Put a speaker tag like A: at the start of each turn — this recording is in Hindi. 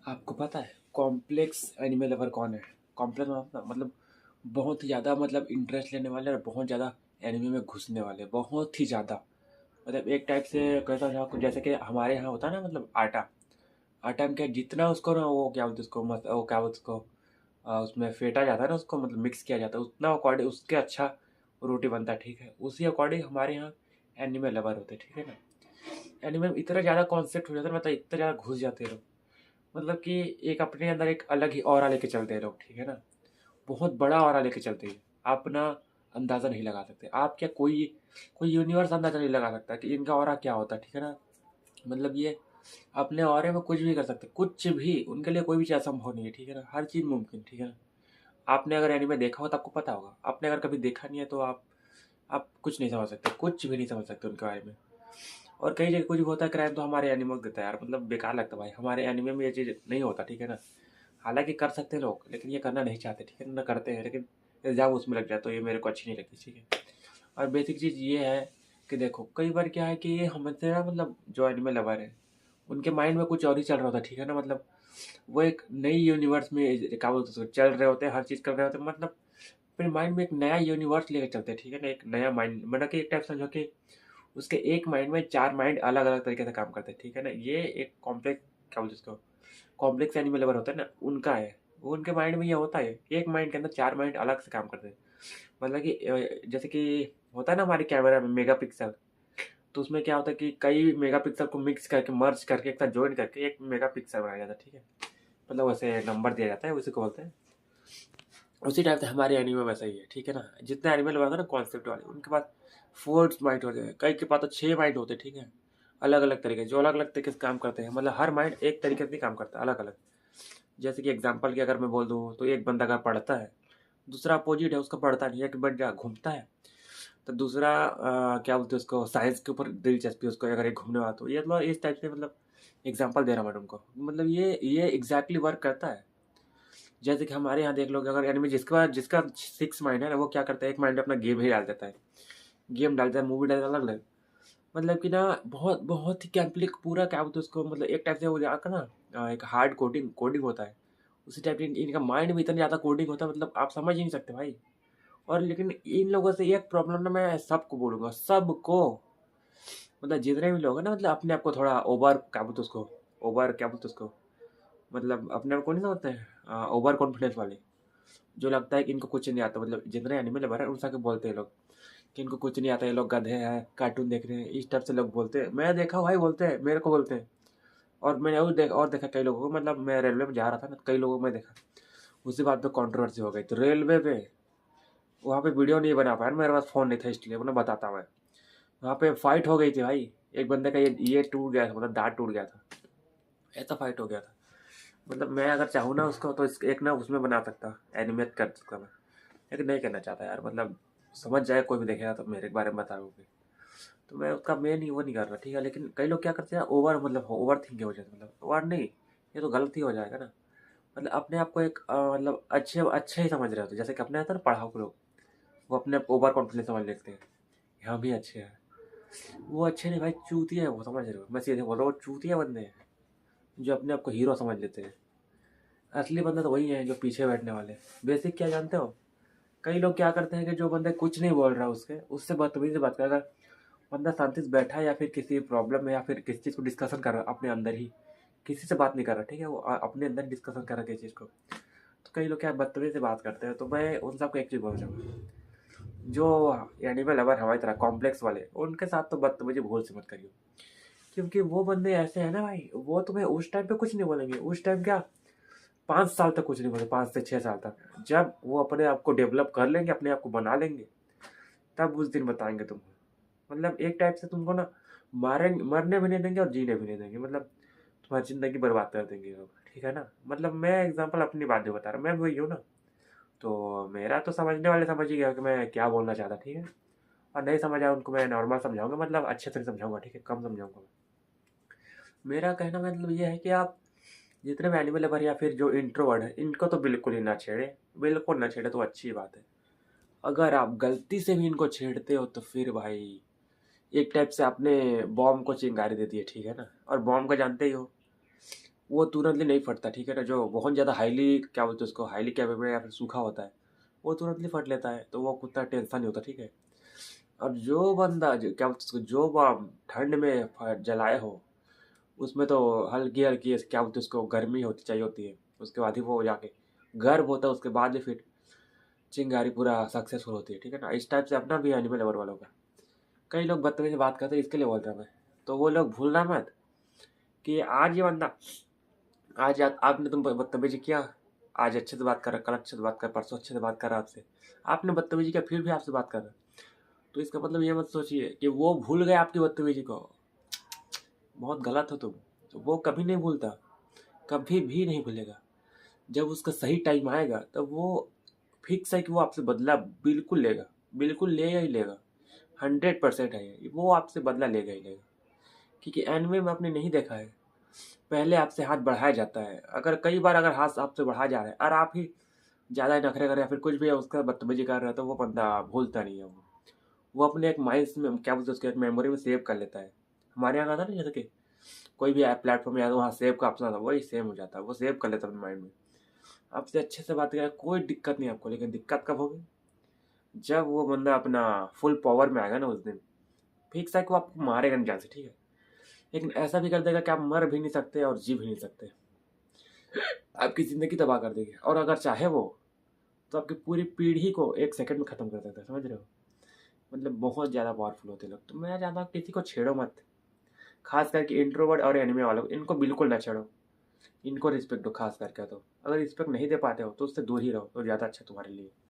A: आपको पता है कॉम्प्लेक्स एनिमल लवर कौन है? कॉम्प्लेक्स मतलब बहुत ही ज़्यादा मतलब इंटरेस्ट लेने वाले और बहुत ज़्यादा एनिमे में घुसने वाले, बहुत ही ज़्यादा। मतलब एक टाइप से कहता हूँ आपको, जैसे कि हमारे यहाँ होता है ना, मतलब आटा। आटा में क्या जितना उसको ना, वो क्या बोलते हैं उसको, मत वो क्या बोलते हैं उसको, उसमें फेंटा जाता है ना, उसको मतलब मिक्स किया जाता है, उतना अकॉर्डिंग उसके अच्छा रोटी बनता है, ठीक है। उसी अकॉर्डिंग हमारे यहाँ एनिमे लवर होते हैं, ठीक है ना। एनिमे में इतना ज़्यादा कॉन्सेप्ट हो जाता है, मतलब इतना ज़्यादा घुस जाते हैं लोग, मतलब कि एक अपने अंदर एक अलग ही ऑरा लेके चलते हैं लोग, ठीक है ना। बहुत बड़ा ऑरा लेके चलते हैं। आप ना अंदाज़ा नहीं लगा सकते। आप क्या कोई कोई यूनिवर्स अंदाज़ा नहीं लगा सकता कि इनका ऑरा क्या होता है, ठीक है ना। मतलब ये अपने ऑरे में कुछ भी कर सकते, कुछ भी, उनके लिए कोई भी चीज़ असंभव नहीं है, ठीक है ना। हर चीज़ मुमकिन, ठीक है ना। आपने अगर एनीमे देखा हो तो आपको पता होगा, आपने अगर कभी देखा नहीं है तो आप कुछ नहीं समझ सकते, कुछ भी नहीं समझ सकते उनके बारे में। और कई जगह कुछ भी होता है क्राइम तो हमारे एनिमे को देता है यार, मतलब बेकार लगता है भाई, हमारे एनिमे में ये चीज़ नहीं होता, ठीक है ना। हालांकि कर सकते हैं लोग, लेकिन ये करना नहीं चाहते, ठीक है ना, करते हैं लेकिन इल्ज़ाम उसमें लग जाए तो ये मेरे को अच्छी नहीं लगती, ठीक है। और बेसिक चीज़ ये है कि देखो कई बार क्या है कि ये हमसे ना, मतलब जो एनिमे लवर है उनके माइंड में कुछ और ही चल रहा होता है, ठीक है ना। मतलब वो एक नई यूनिवर्स में क्या बोलते हैं उसको, चल रहे होते हैं, हर चीज़ कर रहे होते हैं, मतलब फिर माइंड में एक नया यूनिवर्स लेकर चलते हैं, ठीक है ना। एक नया माइंड, मतलब कि एक टाइप समझो कि उसके एक माइंड में चार माइंड अलग अलग तरीके से काम करते हैं, ठीक है ना। ये एक कॉम्प्लेक्स, क्या बोलते हैं उसको, कॉम्प्लेक्स एनिमल लेवल होता है ना, उनका है। वो उनके माइंड में ये होता है, एक माइंड के अंदर चार माइंड अलग से काम करते हैं। मतलब कि जैसे कि होता है ना हमारे कैमरा में मेगा पिक्सल, तो उसमें क्या होता है कि कई मेगा पिक्सल को मिक्स करके, मर्ज करके, एक साथ ज्वाइन करके एक मेगा पिक्सल बनाया जाता है, ठीक है। मतलब वैसे नंबर दिया जाता है, उसी को बोलते हैं। उसी टाइप से हमारे एनिमे वैसा ही है, ठीक है ना। जितने एनिमे लगाते हैं ना कॉन्सेप्ट वाले, उनके पास फोर माइंड होते हैं, कई के पास तो छः माइंड होते हैं, ठीक है। अलग अलग तरीके, जो अलग अलग तरीके से काम करते हैं, मतलब हर माइंड एक तरीके से नहीं काम करता, अलग अलग। जैसे कि एग्जांपल की अगर मैं बोल दूँ तो एक बंदा अगर पढ़ता है, दूसरा अपोजिट है, उसका पढ़ता नहीं है, एक बंदा घूमता है, तो दूसरा क्या बोलते हैं उसको, साइंस के ऊपर दिलचस्पी है उसको, अगर एक घूमने वाला, तो ये मतलब इस टाइप से, मतलब एग्जाम्पल दे रहा हूँ मैं तुमको, मतलब ये एग्जैक्टली वर्क करता है। जैसे कि हमारे यहाँ देख लो कि अगर एनिमे जिसका सिक्स माइंड है ना, वो क्या करता है, एक माइंड अपना गेम ही डाल देता है, गेम डालता है, मूवी डालता है, अलग अलग। मतलब कि ना बहुत बहुत ही कैम्पलिक पूरा, क्या बोलते हैं उसको, मतलब एक टाइप से वो जाकर ना एक हार्ड कोडिंग कोडिंग होता है, उसी टाइप इनका माइंड में इतना ज़्यादा कोडिंग होता है, मतलब आप समझ ही नहीं सकते भाई। और लेकिन इन लोगों से एक प्रॉब्लम ना, मैं सबको बोलूँगा, सबको, मतलब जितने भी लोग हैं ना, मतलब अपने आप को थोड़ा ओवर, क्या बोलते उसको, ओवर क्या बोलते उसको, मतलब अपने आप को नहीं समझते हैं, ओवर कॉन्फिडेंस वाले, जो लगता है कि इनको कुछ नहीं आता। मतलब जितने एनिमल लवर है उन सबके बोलते हैं लोग कि इनको कुछ नहीं आता, ये लोग गधे हैं, कार्टून देख रहे हैं, इस टाइप से लोग बोलते हैं। मैं देखा भाई, बोलते हैं, मेरे को बोलते हैं। और मैंने और देखा कई लोगों को, मतलब मैं रेलवे में जा रहा था ना, कई लोगों को मैं देखा, उसी बात पे कंट्रोवर्सी हो गई। तो रेलवे पे वहाँ पे वीडियो नहीं बना पाया, मेरे पास फ़ोन नहीं था, इसलिए उन्हें बताता मैं। वहाँ पे फाइट हो गई थी भाई, एक बंदे का ये टूट गया था, मतलब दांत टूट गया था, ऐसा फाइट हो गया था। मतलब मैं अगर चाहूँ ना उसको, तो एक ना उसमें बना सकता, एनिमेट कर सकता मैं, लेकिन नहीं करना चाहता यार। मतलब समझ जाए कोई भी देखेगा तो मेरे बारे में बताओगे, तो मैं उसका मेन ही वो नहीं कर रहा, ठीक है। लेकिन कई लोग क्या करते हैं, ओवर, मतलब ओवर थिंक हो जाते, मतलब ओवर नहीं, ये तो गलत ही हो जाएगा ना। मतलब अपने आप को एक मतलब अच्छे अच्छे ही समझ रहे होते, जैसे कि अपने आता है ना पढ़ाओ लोग, वो अपने ओवर कॉन्फिडेंस समझ लेते हैं, यहाँ भी अच्छे हैं। वो अच्छे नहीं भाई, चूतिया है वो, समझ रहे हो, मैं सीधे बोल रहा हूँ, वो चूतिया बंदे हैं जो अपने आप को हीरो समझ लेते हैं। असली बंदा तो वही है जो पीछे बैठने वाले। बेसिक क्या जानते हो, कई लोग क्या करते हैं कि जो बंदा कुछ नहीं बोल रहा उसके, उससे बदतमीजी से बात कर, अगर बंदा शांति से बैठा है या फिर किसी प्रॉब्लम में या फिर किसी चीज़ को डिस्कशन कर रहा है अपने अंदर ही, किसी से बात नहीं कर रहा, ठीक है, वो अपने अंदर डिस्कशन कर रहा है किसी चीज़ को, तो कई लोग क्या बदतमीजी से बात करते हैं। तो मैं उन सबको एक चीज़ बोलना चाहूँगा, जो एनिमल लवर हमारी तरह कॉम्प्लेक्स वाले, उनके साथ तो बदतमीजी भूल से मत करियो। क्योंकि वो बंदे ऐसे हैं ना भाई, वो तुम्हें उस टाइम पे कुछ नहीं बोलेंगे, उस टाइम क्या 5 साल तक कुछ नहीं बोले, 5 से 6 साल तक, जब वो अपने आप को डेवलप कर लेंगे, अपने आप को बना लेंगे, तब उस दिन बताएंगे तुमको। मतलब एक टाइप से तुमको ना मारेंगे, मरने भी नहीं देंगे और जीने भी नहीं देंगे, मतलब तुम्हारी ज़िंदगी बर्बाद कर देंगे लोग, ठीक है ना। मतलब मैं एग्जांपल अपनी बात नहीं बता रहा, मैं वही हूँ ना। तो मेरा तो समझने वाले समझ ही गया कि मैं क्या बोलना चाहता, ठीक है। और नहीं समझ आया उनको मैं नॉर्मल समझाऊंगा, मतलब अच्छे से समझाऊंगा, ठीक है, कम समझाऊंगा। मेरा कहना मतलब ये है कि आप जितने भी एनिमल लवर या फिर जो इंट्रोवर्ड है, इनको तो बिल्कुल ही ना छेड़े, बिल्कुल ना छेड़े तो अच्छी बात है। अगर आप गलती से भी इनको छेड़ते हो तो फिर भाई एक टाइप से आपने बॉम्ब को चिंगारी दे दी है, ठीक है ना। और बॉम्ब को जानते ही हो, वो तुरंतली नहीं फटता, ठीक है ना। जो बहुत ज़्यादा हाईली क्या बोलते हैं उसको, हाईली कैपेबल या फिर सूखा होता है, वो तुरंतली फट लेता है, तो वो उतना टेंशन नहीं होता, ठीक है। अब जो बंदा जो क्या बोलते हैं उसको, जो ठंड में जलाए हो, उसमें तो हल्की हल्की क्या बोलते हैं उसको, गर्मी होती चाहिए होती है, उसके बाद ही वो जाके गर्म होता है, उसके बाद ही फिर चिंगारी पूरा सक्सेसफुल होती है, ठीक है ना। इस टाइप से अपना भी एनिमल लवर वालों का कई लोग बदतमीजी से बात करते हैं, इसके लिए बोल रहा मैं। तो वो लोग भूलना मत कि आज ये बंदा, आज आपने तुम बदतमीजी किया, आज अच्छे से बात कर रहा, कल अच्छे से बात कर, परसों अच्छे से बात कर रहा आपसे, आपने बदतमीजी किया फिर भी आपसे बात कर रहा। तो इसका मतलब ये मत सोचिए कि वो भूल गए आपकी बदतमीजी को, बहुत गलत हो तुम। तो वो कभी नहीं भूलता, कभी भी नहीं भूलेगा। जब उसका सही टाइम आएगा तब वो फिक्स है कि वो आपसे बदला बिल्कुल लेगा, बिल्कुल लेगा ही लेगा। 100% है ये, वो आपसे बदला लेगा ही लेगा। क्योंकि एनिमे में आपने नहीं देखा है, पहले आपसे हाथ बढ़ाया जाता है, अगर कई बार अगर हाथ आपसे बढ़ाया जा रहा है और आप ही ज़्यादा नखरे कर रहे हैं या फिर कुछ भी है उसका बदतमीजी कर रहा है, तो वो बंदा भूलता नहीं है। वो अपने एक माइंड में क्या बोलते हैं उसके, एक मेमोरी में सेव कर लेता है। हमारे यहाँ का था ना, जैसे कि कोई भी ऐप प्लेटफॉर्म या तो वहाँ सेव का ऑप्शन था, वही सेम हो जाता है, वो सेव कर लेता है अपने माइंड में। आपसे अच्छे से बात करें कोई दिक्कत नहीं आपको, लेकिन दिक्कत कब होगी, जब वो बंदा अपना फुल पावर में आएगा ना, उस दिन फिक्स है कि वो आपको मारेगा नहीं जान से, ठीक है। लेकिन ऐसा भी कर देगा कि आप मर भी नहीं सकते और जी भी नहीं सकते, आपकी ज़िंदगी तबाह कर देगी। और अगर चाहे वो तो आपकी पूरी पीढ़ी को 1 सेकंड में ख़त्म कर देता है, समझ रहे हो। मतलब बहुत ज़्यादा पावरफुल होते हैं लोग। तो मैं चाहता हूँ किसी को छेड़ो मत, खास करके इंट्रोवर्ट और एनिमे वालों को, इनको बिल्कुल ना छेड़ो। इनको रिस्पेक्ट दो, खास करके। तो अगर रिस्पेक्ट नहीं दे पाते हो तो उससे दूर ही रहो, तो ज़्यादा अच्छा तुम्हारे लिए।